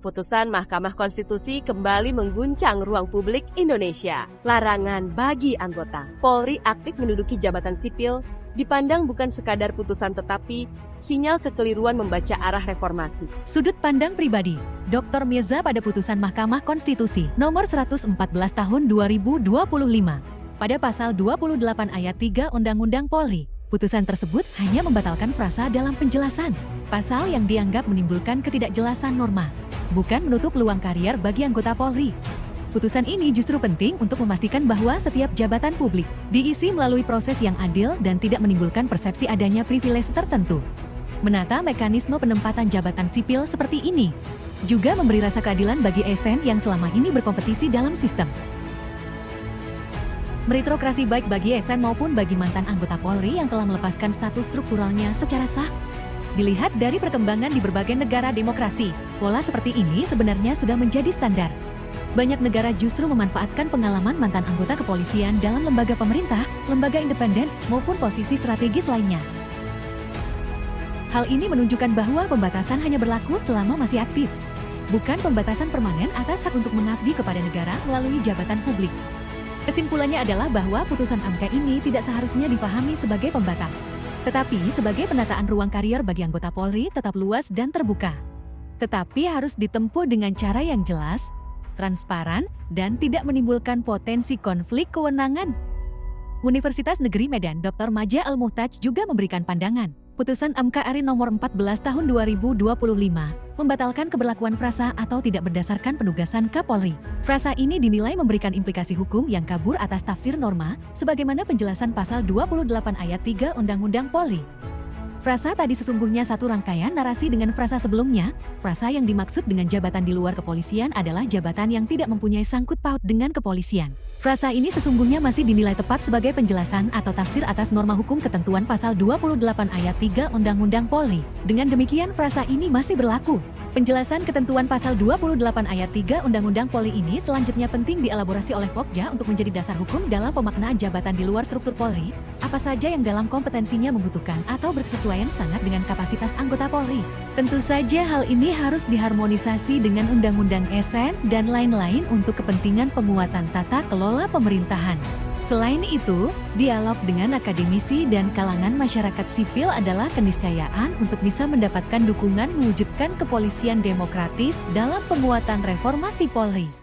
Keputusan Mahkamah Konstitusi kembali mengguncang ruang publik Indonesia. Larangan bagi anggota Polri aktif menduduki jabatan sipil dipandang bukan sekadar putusan tetapi sinyal kekeliruan membaca arah reformasi. Sudut pandang pribadi, Dr. Mirza pada putusan Mahkamah Konstitusi nomor 114 tahun 2025 pada pasal 28 ayat 3 Undang-Undang Polri. Putusan tersebut hanya membatalkan frasa dalam penjelasan pasal yang dianggap menimbulkan ketidakjelasan norma, bukan menutup peluang karier bagi anggota Polri. Putusan ini justru penting untuk memastikan bahwa setiap jabatan publik diisi melalui proses yang adil dan tidak menimbulkan persepsi adanya privilege tertentu. Menata mekanisme penempatan jabatan sipil seperti ini juga memberi rasa keadilan bagi ASN yang selama ini berkompetisi dalam sistem. Meritokrasi baik bagi ASN maupun bagi mantan anggota Polri yang telah melepaskan status strukturalnya secara sah. Dilihat dari perkembangan di berbagai negara demokrasi, pola seperti ini sebenarnya sudah menjadi standar. Banyak negara justru memanfaatkan pengalaman mantan anggota kepolisian dalam lembaga pemerintah, lembaga independen, maupun posisi strategis lainnya. Hal ini menunjukkan bahwa pembatasan hanya berlaku selama masih aktif, bukan pembatasan permanen atas hak untuk mengabdi kepada negara melalui jabatan publik. Kesimpulannya adalah bahwa putusan MK ini tidak seharusnya dipahami sebagai pembatas, tetapi sebagai penataan ruang karier bagi anggota Polri tetap luas dan terbuka. Tetapi harus ditempuh dengan cara yang jelas, transparan, dan tidak menimbulkan potensi konflik kewenangan. Universitas Negeri Medan Dr. Maja Al-Muhtaj juga memberikan pandangan. Putusan MK RI nomor 14 tahun 2025 membatalkan keberlakuan frasa atau tidak berdasarkan penugasan Kapolri. Frasa ini dinilai memberikan implikasi hukum yang kabur atas tafsir norma, sebagaimana penjelasan pasal 28 ayat 3 Undang-Undang Polri. Frasa tadi sesungguhnya satu rangkaian narasi dengan frasa sebelumnya. Frasa yang dimaksud dengan jabatan di luar kepolisian adalah jabatan yang tidak mempunyai sangkut paut dengan kepolisian. Frasa ini sesungguhnya masih dinilai tepat sebagai penjelasan atau tafsir atas norma hukum ketentuan pasal 28 ayat 3 Undang-Undang Polri. Dengan demikian frasa ini masih berlaku. Penjelasan ketentuan pasal 28 ayat 3 Undang-Undang Polri ini selanjutnya penting dielaborasi oleh Pokja untuk menjadi dasar hukum dalam pemaknaan jabatan di luar struktur Polri, apa saja yang dalam kompetensinya membutuhkan atau berkesesuaian sangat dengan kapasitas anggota Polri. Tentu saja hal ini harus diharmonisasi dengan Undang-Undang ASN dan lain-lain untuk kepentingan penguatan tata kelola pemerintahan. Selain itu, dialog dengan akademisi dan kalangan masyarakat sipil adalah keniscayaan untuk bisa mendapatkan dukungan mewujudkan kepolisian demokratis dalam penguatan reformasi Polri.